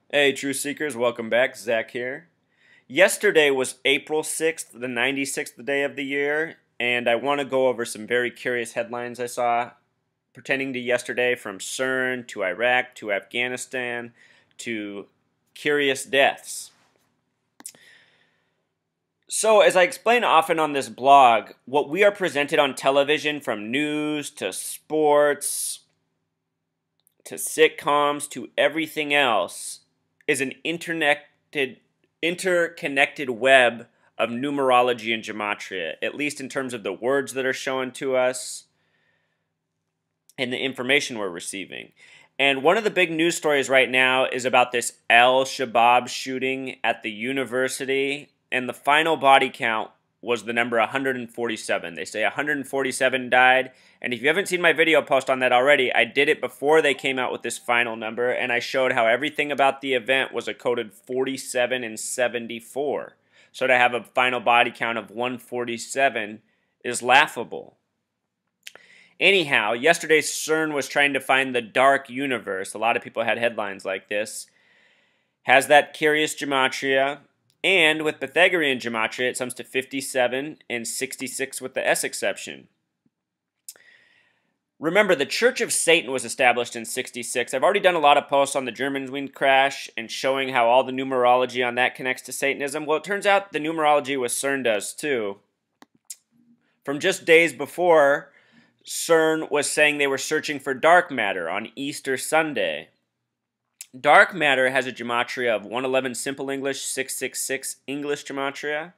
Hey, Truth Seekers, welcome back. Zach here. Yesterday was April 6th, the 96th day of the year, and I want to go over some very curious headlines I saw pertaining to yesterday, from CERN to Iraq to Afghanistan to curious deaths. So, as I explain often on this blog, what we are presented on television, from news to sports to sitcoms to everything else, is an interconnected web of numerology and gematria, at least in terms of the words that are shown to us and the information we're receiving. And one of the big news stories right now is about this Al-Shabaab shooting at the university, and the final body count was the number 147. They say 147 died, and if you haven't seen my video post on that already, I did it before they came out with this final number, and I showed how everything about the event was a coded 47 and 74. So to have a final body count of 147 is laughable. Anyhow, yesterday CERN was trying to find the dark universe. A lot of people had headlines like this. Has that curious gematria. And with Pythagorean gematria, it sums to 57 and 66 with the S exception. Remember, the Church of Satan was established in 66. I've already done a lot of posts on the Germanwings crash and showing how all the numerology on that connects to Satanism. Well, it turns out the numerology with CERN does too. From just days before, CERN was saying they were searching for dark matter on Easter Sunday. Dark matter has a gematria of 111 Simple English, 666 English gematria.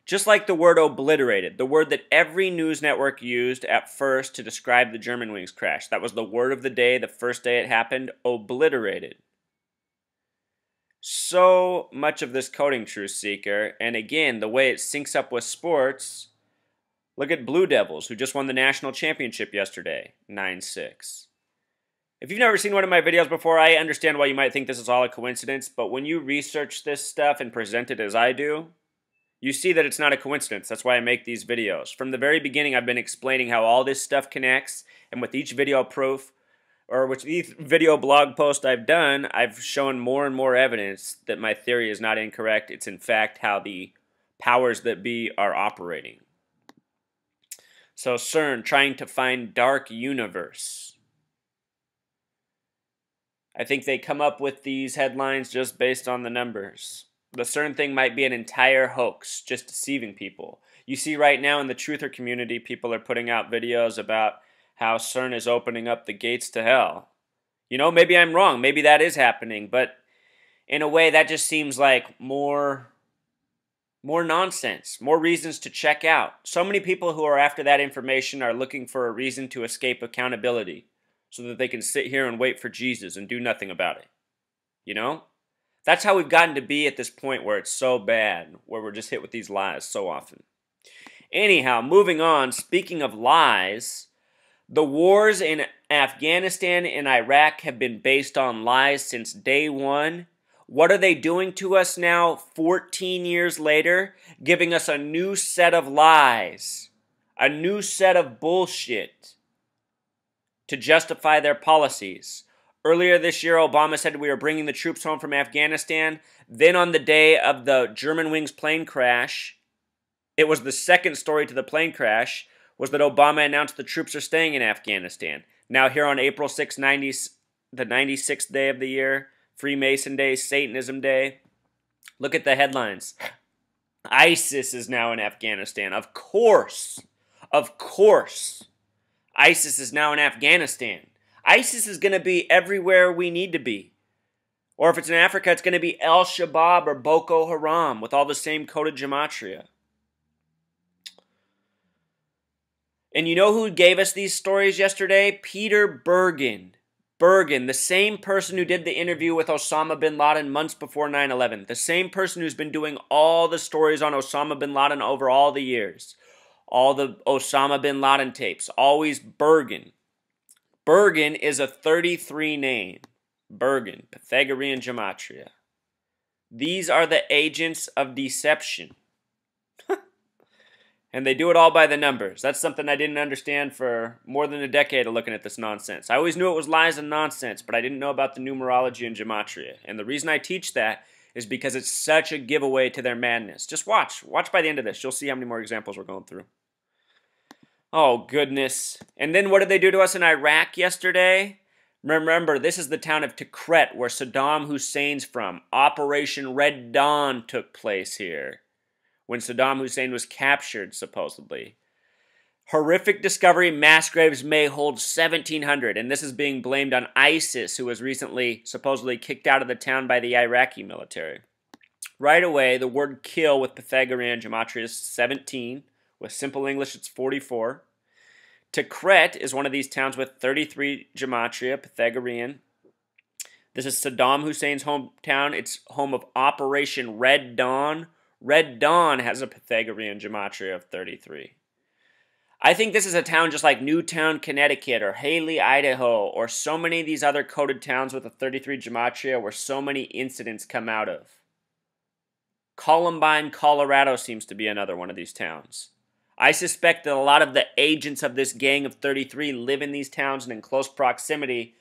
Just like the word obliterated, the word that every news network used at first to describe the Germanwings crash. That was the word of the day, the first day it happened, obliterated. So much of this coding, Truth Seeker, and again, the way it syncs up with sports. Look at Blue Devils, who just won the national championship yesterday, 9-6. If you've never seen one of my videos before, I understand why you might think this is all a coincidence, but when you research this stuff and present it as I do, you see that it's not a coincidence. That's why I make these videos. From the very beginning, I've been explaining how all this stuff connects, and with each video proof, or with each video blog post I've done, I've shown more and more evidence that my theory is not incorrect. It's in fact how the powers that be are operating. So CERN, trying to find dark universe. I think they come up with these headlines just based on the numbers. The CERN thing might be an entire hoax, just deceiving people. You see right now in the truther community, people are putting out videos about how CERN is opening up the gates to hell. You know, maybe I'm wrong. Maybe that is happening. But in a way, that just seems like more nonsense, more reasons to check out. So many people who are after that information are looking for a reason to escape accountability, so that they can sit here and wait for Jesus and do nothing about it. You know? That's how we've gotten to be at this point where it's so bad, where we're just hit with these lies so often. Anyhow, moving on, speaking of lies, the wars in Afghanistan and Iraq have been based on lies since day one. What are they doing to us now, 14 years later? Giving us a new set of lies, a new set of bullshit to justify their policies. Earlier this year, Obama said we were bringing the troops home from Afghanistan. Then on the day of the Germanwings plane crash, it was the second story to the plane crash, was that Obama announced the troops are staying in Afghanistan. Now here on April 6, the 96th day of the year, Freemason Day, Satanism Day, look at the headlines. ISIS is now in Afghanistan. Of course. Of course. ISIS is now in Afghanistan. ISIS is going to be everywhere we need to be. Or if it's in Africa, it's going to be Al-Shabaab or Boko Haram with all the same coded gematria. And you know who gave us these stories yesterday? Peter Bergen. Bergen, the same person who did the interview with Osama bin Laden months before 9/11. The same person who's been doing all the stories on Osama bin Laden over all the years. All the Osama bin Laden tapes. Always Bergen. Bergen is a 33 name. Bergen, Pythagorean gematria. These are the agents of deception. And they do it all by the numbers. That's something I didn't understand for more than a decade of looking at this nonsense. I always knew it was lies and nonsense, but I didn't know about the numerology and gematria. And the reason I teach that is because it's such a giveaway to their madness. Just watch. Watch by the end of this. You'll see how many more examples we're going through. Oh, goodness. And then what did they do to us in Iraq yesterday? Remember, this is the town of Tikrit, where Saddam Hussein's from. Operation Red Dawn took place here, when Saddam Hussein was captured, supposedly. Horrific discovery, mass graves may hold 1,700, and this is being blamed on ISIS, who was recently supposedly kicked out of the town by the Iraqi military. Right away, the word kill with Pythagorean gematria is 17. With simple English, it's 44. Tikrit is one of these towns with 33 gematria, Pythagorean. This is Saddam Hussein's hometown. It's home of Operation Red Dawn. Red Dawn has a Pythagorean gematria of 33. I think this is a town just like Newtown, Connecticut, or Haley, Idaho, or so many of these other coded towns with a 33 gematria where so many incidents come out of. Columbine, Colorado seems to be another one of these towns. I suspect that a lot of the agents of this gang of 33 live in these towns and in close proximity.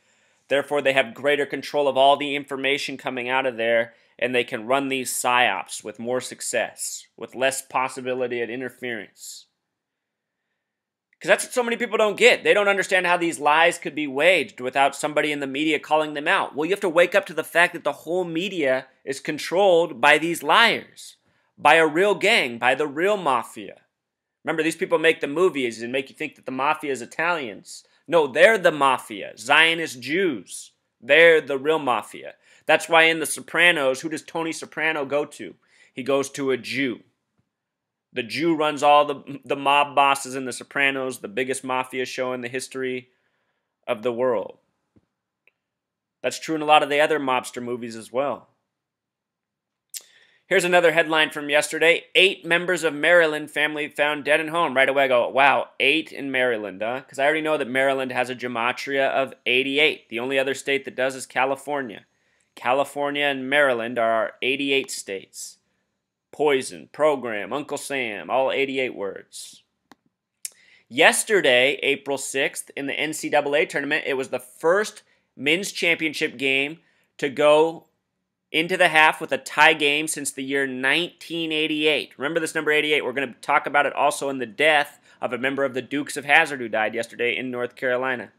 Therefore, they have greater control of all the information coming out of there, and they can run these psyops with more success, with less possibility of interference. Because that's what so many people don't get. They don't understand how these lies could be waged without somebody in the media calling them out. Well, you have to wake up to the fact that the whole media is controlled by these liars, by a real gang, by the real mafia. Remember, these people make the movies and make you think that the mafia is Italians. No, they're the mafia, Zionist Jews. They're the real mafia. That's why in The Sopranos, who does Tony Soprano go to? He goes to a Jew. The Jew runs all the mob bosses in The Sopranos, the biggest mafia show in the history of the world. That's true in a lot of the other mobster movies as well. Here's another headline from yesterday. 8 members of Maryland family found dead at home. Right away I go, wow, 8 in Maryland, huh? Because I already know that Maryland has a gematria of 88. The only other state that does is California. California and Maryland are our 88 states. Poison, program, Uncle Sam, all 88 words. Yesterday, April 6th, in the NCAA tournament, it was the first men's championship game to go into the half with a tie game since the year 1988. Remember this number 88. We're going to talk about it also in the death of a member of the Dukes of Hazzard who died yesterday in North Carolina.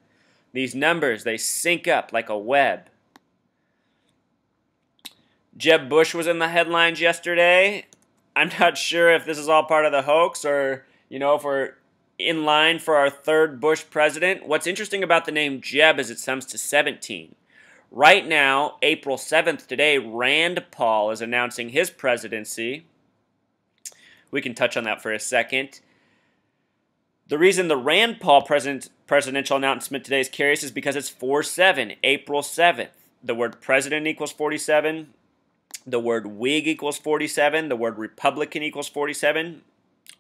These numbers, they sync up like a web. Jeb Bush was in the headlines yesterday. I'm not sure if this is all part of the hoax or, if we're in line for our third Bush president. What's interesting about the name Jeb is it sums to 17. Right now, April 7th today, Rand Paul is announcing his presidency. We can touch on that for a second. The reason the Rand Paul presidential announcement today is curious is because it's 4-7, April 7th. The word president equals 47. The word Whig equals 47. The word Republican equals 47.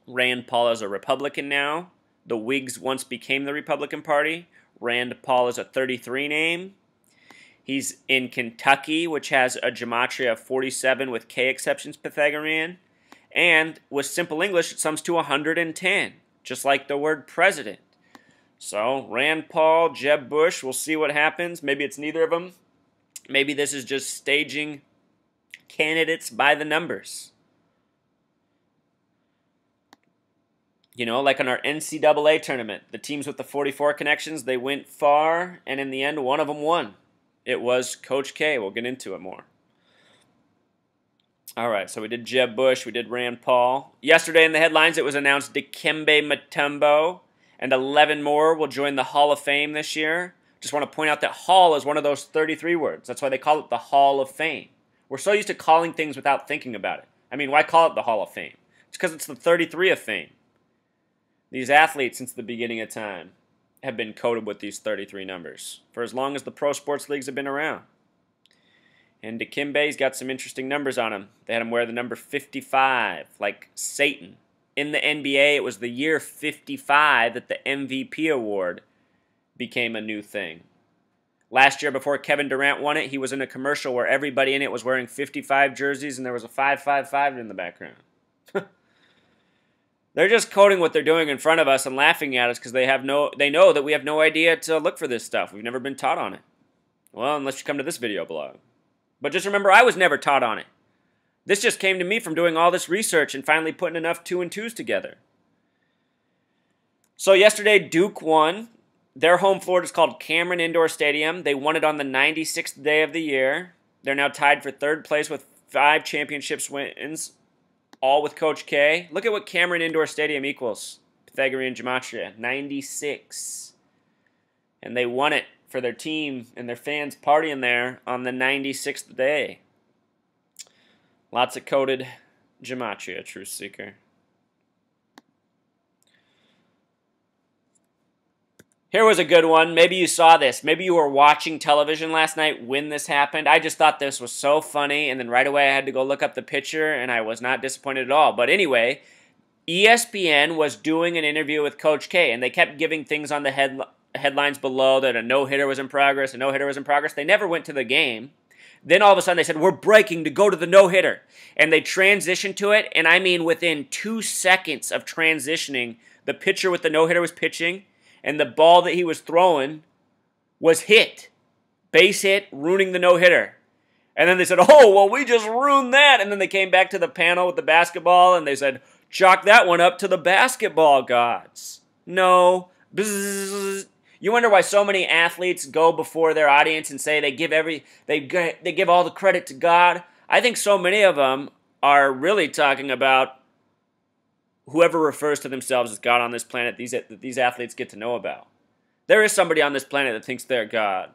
Rand Paul is a Republican now. The Whigs once became the Republican Party. Rand Paul is a 33 name. He's in Kentucky, which has a gematria of 47 with K exceptions Pythagorean. And with simple English, it sums to 110, just like the word president. So, Rand Paul, Jeb Bush, we'll see what happens. Maybe it's neither of them. Maybe this is just staging candidates by the numbers. Like on our NCAA tournament, the teams with the 44 connections, they went far, and in the end, one of them won. It was Coach K. We'll get into it more. All right, so we did Jeb Bush, we did Rand Paul. Yesterday in the headlines, it was announced Dikembe Mutombo and 11 more will join the Hall of Fame this year. Just want to point out that Hall is one of those 33 words. That's why they call it the Hall of Fame. We're so used to calling things without thinking about it. I mean, why call it the Hall of Fame? It's because it's the 33 of fame. These athletes, since the beginning of time, have been coded with these 33 numbers for as long as the pro sports leagues have been around. And Dikembe's got some interesting numbers on him. They had him wear the number 55, like Satan. In the NBA, it was the year 55 that the MVP award became a new thing. Last year, before Kevin Durant won it, he was in a commercial where everybody in it was wearing 55 jerseys and there was a 555 in the background. They're just coding what they're doing in front of us and laughing at us because they know that we have no idea to look for this stuff. We've never been taught on it. Well, unless you come to this video blog. But just remember, I was never taught on it. This just came to me from doing all this research and finally putting enough 2 and 2s together. So yesterday, Duke won. Their home floor is called Cameron Indoor Stadium. They won it on the 96th day of the year. They're now tied for 3rd place with 5 championships wins, all with Coach K. Look at what Cameron Indoor Stadium equals. Pythagorean gematria, 96. And they won it for their team and their fans partying there on the 96th day. Lots of coded gematria, Truth Seeker. Here was a good one. Maybe you saw this. Maybe you were watching television last night when this happened. I just thought this was so funny, and then right away I had to go look up the picture, and I was not disappointed at all. But anyway, ESPN was doing an interview with Coach K, and they kept giving things on the headlines below that a no-hitter was in progress, a no-hitter was in progress. They never went to the game. Then all of a sudden they said, we're breaking to go to the no-hitter. And they transitioned to it, and I mean within 2 seconds of transitioning, the pitcher with the no-hitter was pitching, and the ball that he was throwing was hit. Base hit, ruining the no-hitter. And then they said, oh, well, we just ruined that. And then they came back to the panel with the basketball, and they said, chalk that one up to the basketball gods. No. Bzzz. You wonder why so many athletes go before their audience and say they give all the credit to God. I think so many of them are really talking about whoever refers to themselves as God on this planet, these athletes get to know about. There is somebody on this planet that thinks they're God.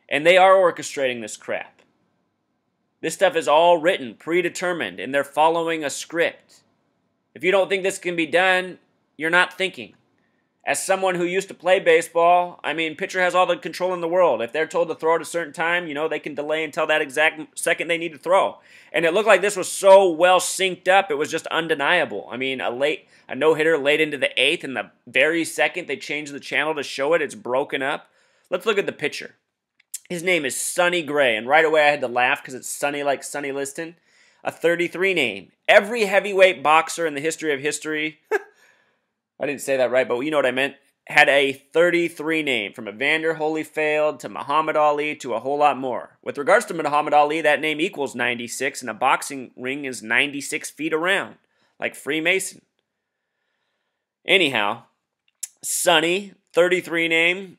And they are orchestrating this crap. This stuff is all written, predetermined, and they're following a script. If you don't think this can be done, you're not thinking. As someone who used to play baseball, I mean, pitcher has all the control in the world. If they're told to throw at a certain time, they can delay until that exact second they need to throw. And it looked like this was so well synced up, it was just undeniable. I mean, a no-hitter late into the 8th, and the very second they changed the channel to show it, it's broken up. Let's look at the pitcher. His name is Sonny Gray, and right away I had to laugh because it's Sonny like Sonny Liston. A 33 name. Every heavyweight boxer in the history of history... I didn't say that right, but you know what I meant. Had a 33 name, from Evander Holyfield to Muhammad Ali to a whole lot more. With regards to Muhammad Ali, that name equals 96, and a boxing ring is 96 feet around, like Freemason. Anyhow, Sonny, 33 name,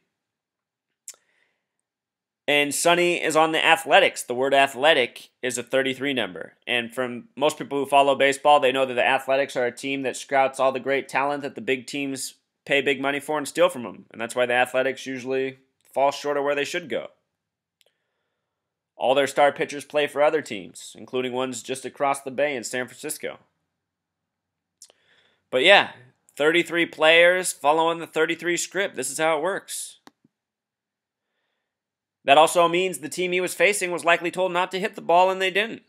and Sonny is on the Athletics. The word athletic is a 33 number. And from most people who follow baseball, they know that the Athletics are a team that scouts all the great talent that the big teams pay big money for and steal from them. And that's why the Athletics usually fall short of where they should go. All their star pitchers play for other teams, including ones just across the bay in San Francisco. But yeah, 33 players following the 33 script. This is how it works. That also means the team he was facing was likely told not to hit the ball, and they didn't.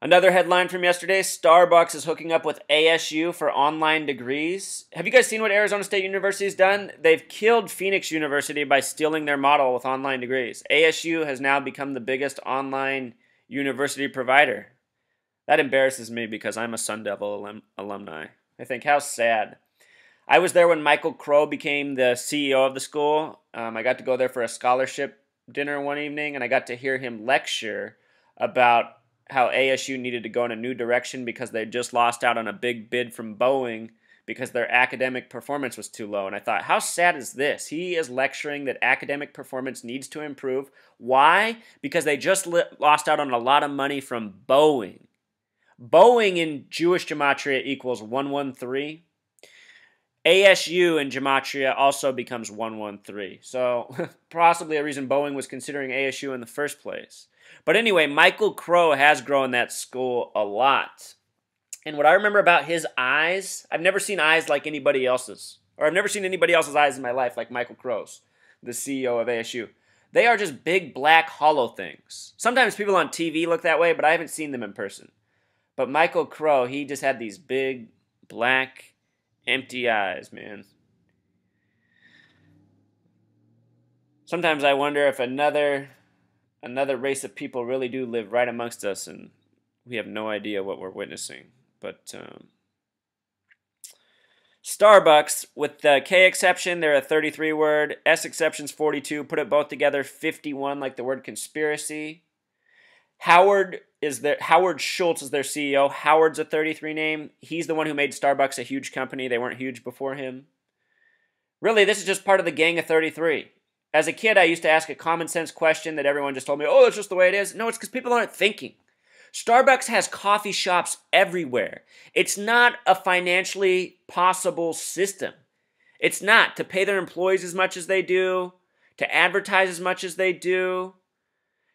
Another headline from yesterday, Starbucks is hooking up with ASU for online degrees. Have you guys seen what Arizona State University has done? They've killed Phoenix University by stealing their model with online degrees. ASU has now become the biggest online university provider. That embarrasses me because I'm a Sun Devil alumni. I think, how sad. I was there when Michael Crow became the CEO of the school. I got to go there for a scholarship dinner one evening, and I got to hear him lecture about how ASU needed to go in a new direction because they just lost out on a big bid from Boeing because their academic performance was too low. And I thought, how sad is this? He is lecturing that academic performance needs to improve. Why? Because they just lost out on a lot of money from Boeing. Boeing in Jewish gematria equals 113. ASU in gematria also becomes 113. So possibly a reason Boeing was considering ASU in the first place. But anyway, Michael Crow has grown that school a lot. And what I remember about his eyes, I've never seen eyes like anybody else's. Or I've never seen anybody else's eyes in my life like Michael Crow's, the CEO of ASU. They are just big, black, hollow things. Sometimes people on TV look that way, but I haven't seen them in person. But Michael Crow, he just had these big, black, empty eyes, man. Sometimes I wonder if another race of people really do live right amongst us, and we have no idea what we're witnessing. But Starbucks, with the K exception, they're a 33 word. S exception's 42. Put it both together, 51, like the word conspiracy. Howard Schultz is their CEO. Howard's a 33 name. He's the one who made Starbucks a huge company. They weren't huge before him. Really, this is just part of the gang of 33. As a kid, I used to ask a common sense question that everyone just told me, oh, it's just the way it is. No, it's because people aren't thinking. Starbucks has coffee shops everywhere. It's not a financially possible system. It's not to pay their employees as much as they do, to advertise as much as they do,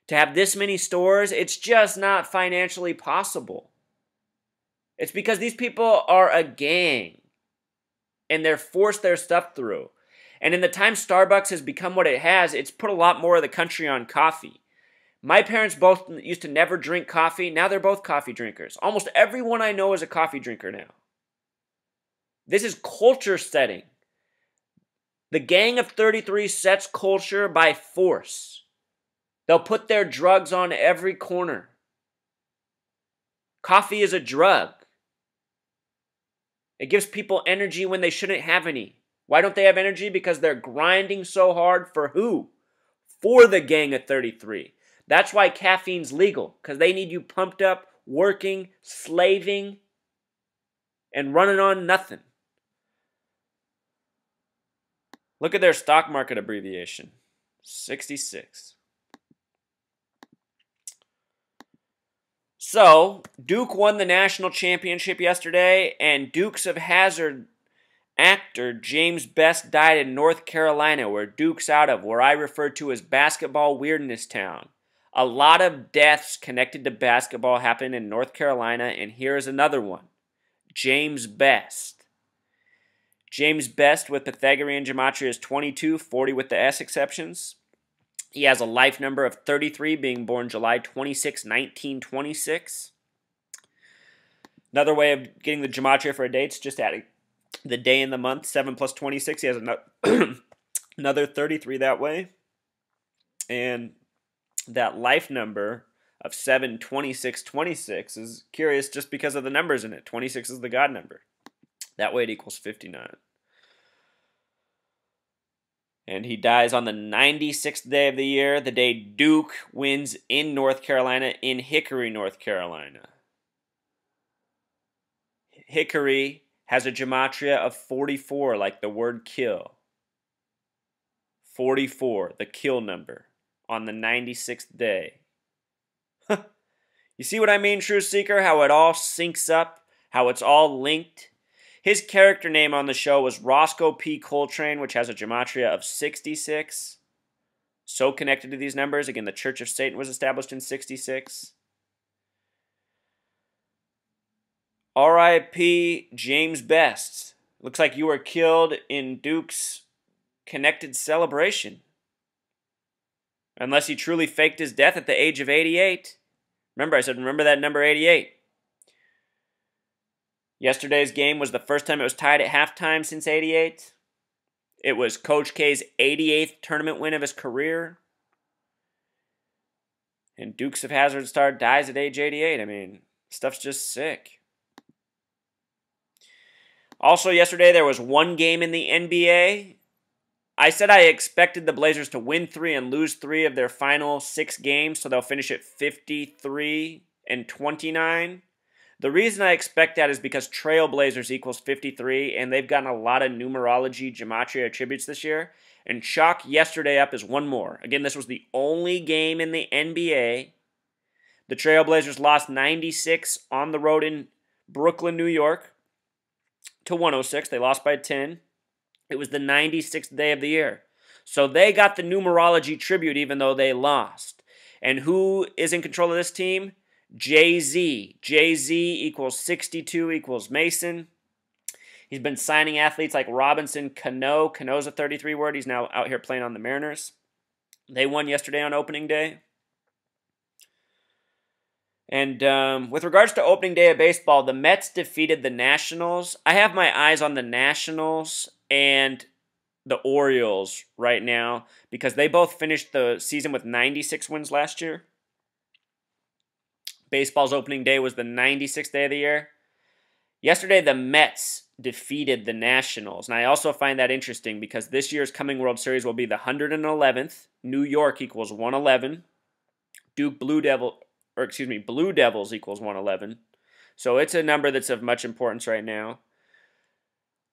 to have this many stores. It's just not financially possible. It's because these people are a gang and they're forced their stuff through. And in the time Starbucks has become what it has, it's put a lot more of the country on coffee. My parents both used to never drink coffee. Now they're both coffee drinkers. Almost everyone I know is a coffee drinker now. This is culture setting. The gang of 33 sets culture by force. They'll put their drugs on every corner. Coffee is a drug. It gives people energy when they shouldn't have any. Why don't they have energy? Because they're grinding so hard for who? For the gang of 33. That's why caffeine's legal, because they need you pumped up, working, slaving, and running on nothing. Look at their stock market abbreviation, 66. So, Duke won the national championship yesterday, and Dukes of Hazzard actor James Best died in North Carolina, where Duke's out of, where I refer to as basketball weirdness town. A lot of deaths connected to basketball happened in North Carolina, and here is another one. James Best. James Best with Pythagorean gematria is 22, 40 with the S exceptions. He has a life number of 33, being born July 26, 1926. Another way of getting the gematria for a date is just adding the day and the month, 7 plus 26. He has another 33 that way. And that life number of 72626 is curious just because of the numbers in it. 26 is the God number. That way it equals 59. And he dies on the 96th day of the year, the day Duke wins in North Carolina, in Hickory, North Carolina. Hickory has a gematria of 44, like the word kill. 44, the kill number, on the 96th day. You see what I mean, True Seeker? How it all syncs up, how it's all linked. His character name on the show was Roscoe P. Coltrane, which has a gematria of 66. So connected to these numbers. Again, the Church of Satan was established in 66. R.I.P. James Best. Looks like you were killed in Duke's connected celebration. Unless he truly faked his death at the age of 88. Remember, I said, remember that number 88. Yesterday's game was the first time it was tied at halftime since 88. It was Coach K's 88th tournament win of his career. And Dukes of Hazzard star dies at age 88. I mean, stuff's just sick. Also, yesterday there was one game in the NBA. I said I expected the Blazers to win 3 and lose 3 of their final 6 games, so they'll finish at 53-29. The reason I expect that is because Trailblazers equals 53, and they've gotten a lot of numerology gematria attributes this year. And chalk yesterday up is one more. Again, this was the only game in the NBA. The Trailblazers lost 96 on the road in Brooklyn, New York, to 106. They lost by 10. It was the 96th day of the year. So they got the numerology tribute even though they lost. And who is in control of this team? Jay-Z. Jay-Z equals 62 equals Mason. He's been signing athletes like Robinson Cano. Cano's a 33 word. He's now out here playing on the Mariners. They won yesterday on opening day. And with regards to opening day of baseball, the Mets defeated the Nationals. I have my eyes on the Nationals and the Orioles right now because they both finished the season with 96 wins last year. Baseball's opening day was the 96th day of the year. Yesterday, the Mets defeated the Nationals. And I also find that interesting because this year's coming World Series will be the 111th. New York equals 111. Blue Devils equals 111. So it's a number that's of much importance right now.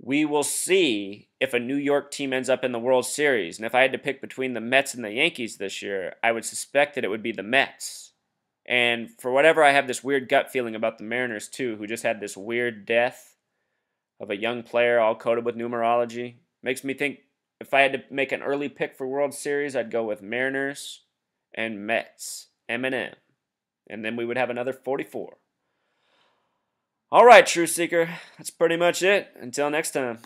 We will see if a New York team ends up in the World Series. And if I had to pick between the Mets and the Yankees this year, I would suspect that it would be the Mets. And for whatever, I have this weird gut feeling about the Mariners too, who just had this weird death of a young player all coded with numerology. Makes me think if I had to make an early pick for World Series, I'd go with Mariners and Mets, M&M. And then we would have another 44. All right, Truth Seeker, that's pretty much it. Until next time.